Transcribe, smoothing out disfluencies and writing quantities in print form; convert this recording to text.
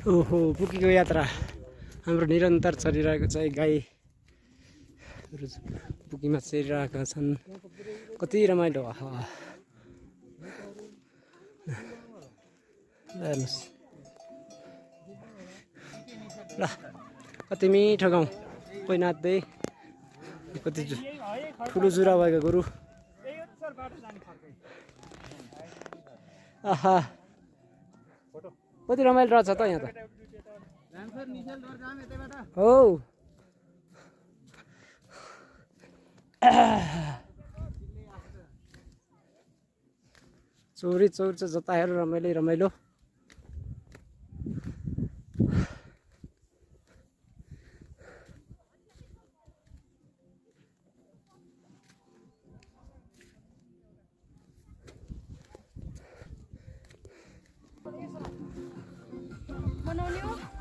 ओहो पुगेको यात्रा हाम्रो निरन्तर चलिरहेको छ गाई पुगीमा चलिरहेका छन् कति रमाइलो हेर्नुहोस् ल कति मिठो गाउँ कोही नाच्दै कति ठुलो जुरा भएको गोरु आहा कति रमाइलो रहेछ त यहाँ त हो चोरी चोर चाहिँ जता हेर रमाइलो रमाइलो बनाउने हो